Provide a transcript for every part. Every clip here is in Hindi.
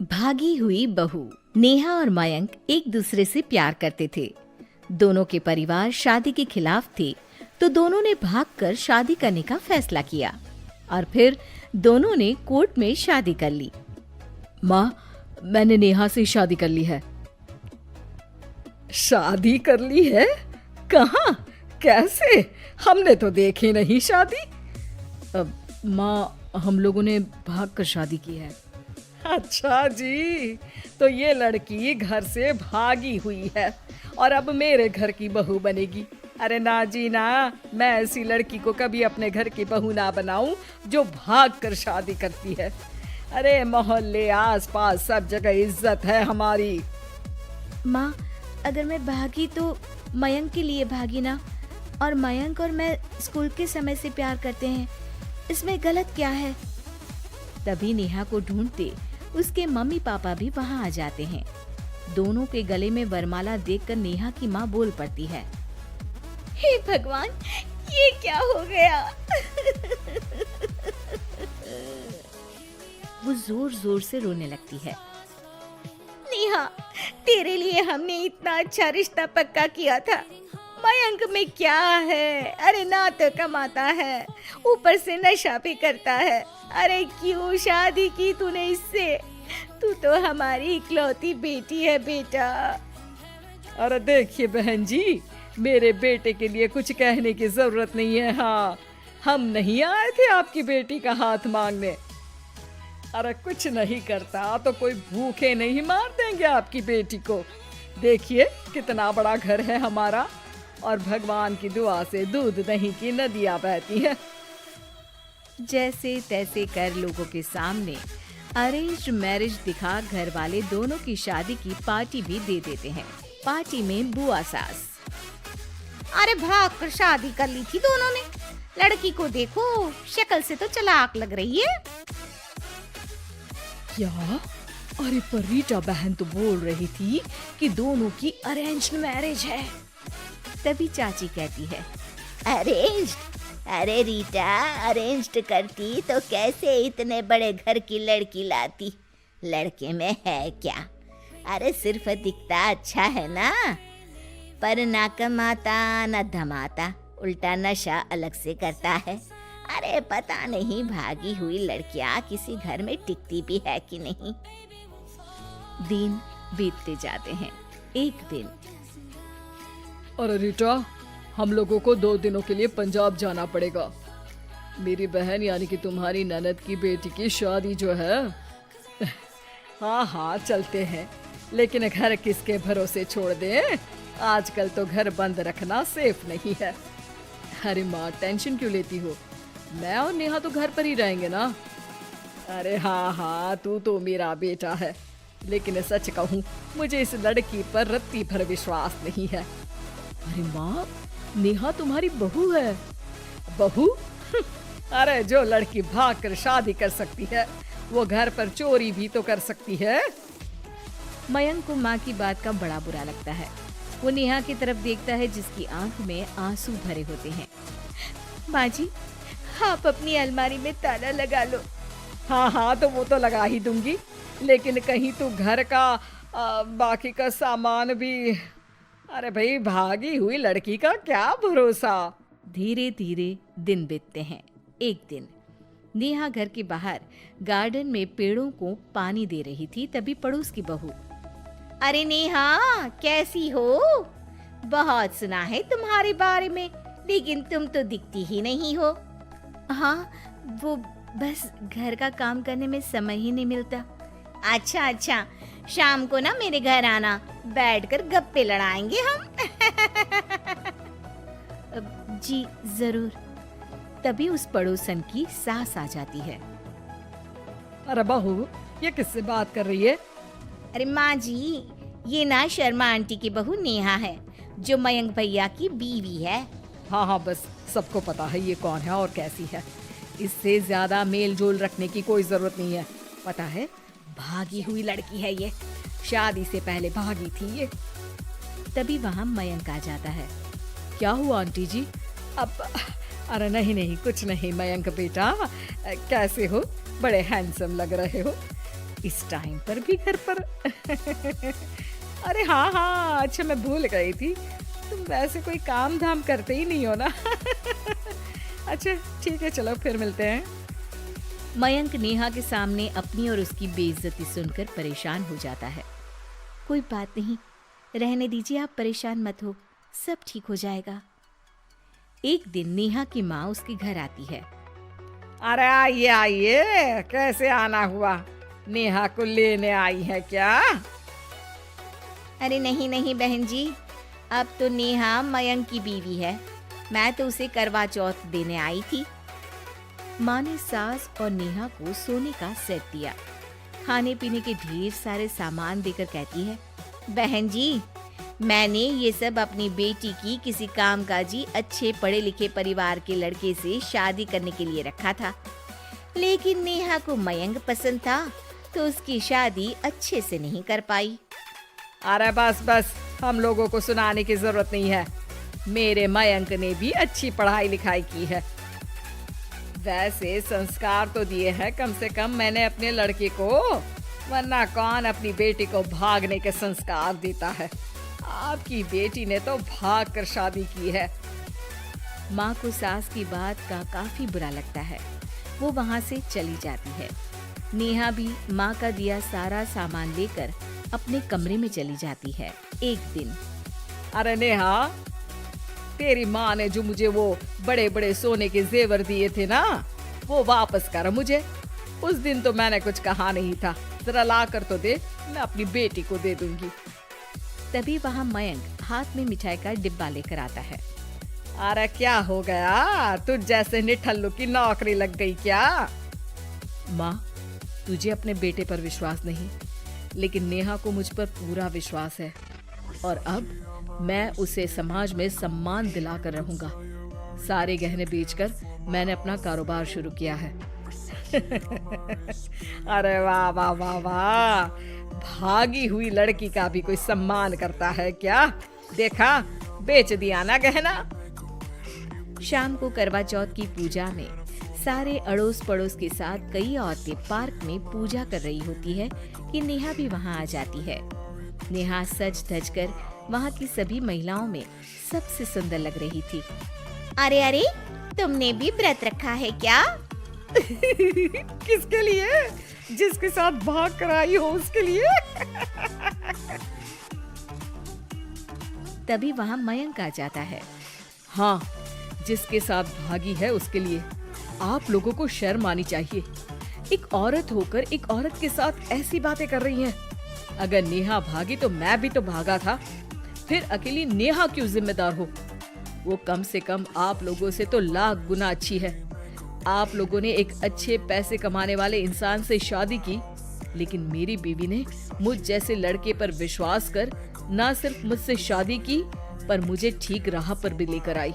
भागी हुई बहू। नेहा और मयंक एक दूसरे से प्यार करते थे। दोनों के परिवार शादी के खिलाफ थे, तो दोनों ने भागकर शादी करने का फैसला किया और फिर दोनों ने कोर्ट में शादी कर ली। माँ, मैंने नेहा से शादी कर ली है। शादी कर ली है? कहाँ? कैसे? हमने तो देखी नहीं शादी। माँ, हम लोगों ने भागकर शादी की है। अच्छा जी, तो ये लड़की घर से भागी हुई है और अब मेरे घर की बहू बनेगी। अरे ना जी ना, मैं ऐसी लड़की को कभी अपने घर की बहू ना बनाऊं जो भागकर शादी करती है। अरे मोहल्ले आसपास सब जगह इज्जत है हमारी। माँ, अगर मैं भागी तो मयंक के लिए भागी ना, और मयंक और मैं स्कूल के समय से प्यार करते हैं, इसमें गलत क्या है? तभी नेहा को ढूंढते उसके मम्मी पापा भी वहाँ आ जाते हैं। दोनों के गले में वरमाला देखकर नेहा की माँ बोल पड़ती है, हे भगवान, ये क्या हो गया? वो जोर जोर से रोने लगती है। नेहा, तेरे लिए हमने इतना अच्छा रिश्ता पक्का किया था। मयंक में क्या है? अरे ना तो कमाता है, ऊपर से नशा भी करता है। अरे क्यों शादी की तूने इससे? तू तो हमारी इकलौती बेटी है बेटा। अरे देखिए बहन जी, मेरे बेटे के लिए कुछ कहने की जरूरत नहीं है। हाँ, हम नहीं आए थे आपकी बेटी का हाथ मांगने। अरे कुछ नहीं करता तो कोई भूखे नहीं मार देंगे आपकी बेटी को। देखिए कितना बड़ा घर है हमारा, और भगवान की दुआ से दूध दही की नदियां बहती हैं। जैसे तैसे कर लोगों के सामने अरेंज मैरिज दिखा घर वाले दोनों की शादी की पार्टी भी दे देते हैं। पार्टी में बुआ सास, अरे भाग कर शादी कर ली थी दोनों ने। लड़की को देखो, शक्ल से तो चालाक लग रही है। क्या? अरे पर रीटा बहन तो बोल रही थी कि दोनों की अरेंज्ड मैरिज है। तभी चाची कहती है, अरेंज्ड? अरे रीटा, अरेंज्ड करती तो कैसे इतने बड़े घर की लड़की लाती? लड़के में है क्या? अरे सिर्फ दिखता अच्छा है ना, पर ना कमाता ना धमाता, उल्टा नशा अलग से करता है। अरे पता नहीं भागी हुई लड़कियां किसी घर में टिकती भी है कि नहीं। दिन बीतते जाते हैं। एक दिन, अरे रीटा, हम लोगों को 2 दिनों के लिए पंजाब जाना पड़ेगा। मेरी बहन यानी कि तुम्हारी ननद की बेटी की शादी जो है। हाँ हाँ चलते हैं, लेकिन घर किसके भरोसे छोड़ दें? आजकल तो घर बंद रखना सेफ नहीं है। अरे माँ, टेंशन क्यों लेती हो? मैं और नेहा तो घर पर ही रहेंगे ना। अरे हाँ हाँ, तू तो मेरा बेटा है, लेकिन सच कहूँ मुझे इस लड़की पर रत्ती भर विश्वास नहीं है। अरे माँ, नेहा तुम्हारी बहू है। बहू? अरे जो लड़की भाग कर शादी कर सकती है, वो घर पर चोरी भी तो कर सकती है। मयंक को माँ की बात का बड़ा बुरा लगता है। वो नेहा की तरफ देखता है जिसकी आंख में आंसू भरे होते हैं। माँ जी, आप अपनी अलमारी में ताला लगा लो। हाँ हाँ, तो वो तो लगा ही दूंगी, लेकिन कहीं तू घर का बाकी का सामान भी। अरे भाई, भागी हुई लड़की का क्या भरोसा। धीरे धीरे दिन बीतते हैं। एक दिन नेहा घर के बाहर गार्डन में पेड़ों को पानी दे रही थी। तभी पड़ोस की बहू, अरे नेहा, कैसी हो? बहुत सुना है तुम्हारे बारे में, लेकिन तुम तो दिखती ही नहीं हो। हाँ, वो बस घर का काम करने में समय ही नहीं मिलता। अच्छा अच्छा, शाम को ना मेरे घर आना, बैठकर गप्पे लड़ाएंगे हम। जी जरूर। तभी उस पड़ोसन की सास आ जाती है। अरे बहू, ये किससे बात कर रही है? अरे माँ जी, ये ना शर्मा आंटी की बहू नेहा है, जो मयंक भैया की बीवी है। हाँ हाँ, बस सबको पता है ये कौन है और कैसी है। इससे ज्यादा मेल जोल रखने की कोई जरूरत नहीं है। पता है, भागी हुई लड़की है ये, शादी से पहले भागी थी ये। तभी वहाँ मयंक आ जाता है। क्या हुआ आंटी जी? अब अरे नहीं नहीं, कुछ नहीं। मयंक बेटा, कैसे हो? बड़े हैंडसम लग रहे हो। इस टाइम पर भी घर पर? अरे हाँ हाँ, अच्छा मैं भूल गई थी, तुम वैसे कोई काम धाम करते ही नहीं हो ना। अच्छा ठीक है, चलो फिर मिलते हैं। मयंक नेहा के सामने अपनी और उसकी बेइज्जती सुनकर परेशान हो जाता है। कोई बात नहीं, रहने दीजिए, आप परेशान मत हो, सब ठीक हो जाएगा। एक दिन नेहा की माँ उसके घर आती है। अरे आइए आइए, कैसे आना हुआ? नेहा को लेने आई है क्या? अरे नहीं नहीं बहन जी, अब तो नेहा मयंक की बीवी है, मैं तो उसे करवा चौथ देने आई थी। माँ ने सास और नेहा को सोने का सेट दिया, खाने पीने के ढेर सारे सामान देकर कहती है, बहन जी, मैंने ये सब अपनी बेटी की किसी कामकाजी अच्छे पढ़े लिखे परिवार के लड़के से शादी करने के लिए रखा था, लेकिन नेहा को मयंक पसंद था तो उसकी शादी अच्छे से नहीं कर पाई। अरे बस बस, हम लोगों को सुनाने की जरूरत नहीं है, मेरे मयंक ने भी अच्छी पढ़ाई लिखाई की है। वैसे संस्कार तो दिए हैं कम से कम मैंने अपने लड़के को, वरना कौन अपनी बेटी को भागने के संस्कार देता है? आपकी बेटी ने तो भाग कर शादी की है। माँ को सास की बात का काफी बुरा लगता है, वो वहाँ से चली जाती है। नेहा भी माँ का दिया सारा सामान लेकर अपने कमरे में चली जाती है। एक दिन, अरे नेहा, तेरी माँ ने जो मुझे वो बड़े बड़े सोने के जेवर दिए थे ना, वो वापस कर मुझे। उस दिन तो मैंने कुछ कहा नहीं था, जरा ला कर तो दे, मैं अपनी बेटी को दे दूंगी। तभी वहाँ मयंक हाथ में मिठाई का डिब्बा लेकर आता है। अरे क्या हो गया, तुझ जैसे निठल्लू की नौकरी लग गई क्या? माँ, तुझे अपने बेटे पर विश्वास नहीं, लेकिन नेहा को मुझ पर पूरा विश्वास है, और अब मैं उसे समाज में सम्मान दिलाकर रहूंगा। सारे गहने बेचकर मैंने अपना कारोबार शुरू किया है। अरे वाह वाह वाह वाह, भागी हुई लड़की का भी कोई सम्मान करता है क्या? देखा, बेच दिया ना गहना। शाम को करवा चौथ की पूजा में सारे अड़ोस पड़ोस के साथ कई औरतें पार्क में पूजा कर रही होती है कि नेहा भी वहाँ आ जाती है। नेहा सज धज कर वहाँ की सभी महिलाओं में सबसे सुंदर लग रही थी। अरे अरे, तुमने भी व्रत रखा है क्या? किसके लिए? जिसके साथ भाग कर आई हो उसके लिए। तभी वहाँ मयंक आ जाता है। हाँ, जिसके साथ भागी है उसके लिए। आप लोगों को शर्म आनी चाहिए, एक औरत होकर एक औरत के साथ ऐसी बातें कर रही हैं। अगर नेहा भागी तो मैं भी तो भागा था, फिर अकेली नेहा क्यों जिम्मेदार हो? वो कम से कम आप लोगों से तो लाख गुना अच्छी है। आप लोगों ने एक अच्छे पैसे कमाने वाले इंसान से शादी की, लेकिन मेरी बीवी ने मुझ जैसे लड़के पर विश्वास कर न सिर्फ मुझसे शादी की, पर मुझे ठीक राह पर भी लेकर आई।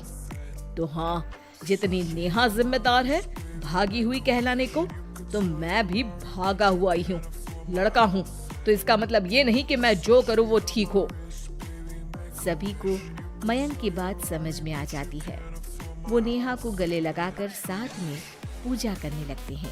तो हाँ, जितनी नेहा जिम्मेदार है भागी हुई कहलाने को, तो मैं भी भागा हुआ ही हूँ। लड़का हूँ तो इसका मतलब ये नहीं कि मैं जो करूँ वो ठीक हो। सभी को मयंक की बात समझ में आ जाती है। वो नेहा को गले लगाकर साथ में पूजा करने लगते हैं।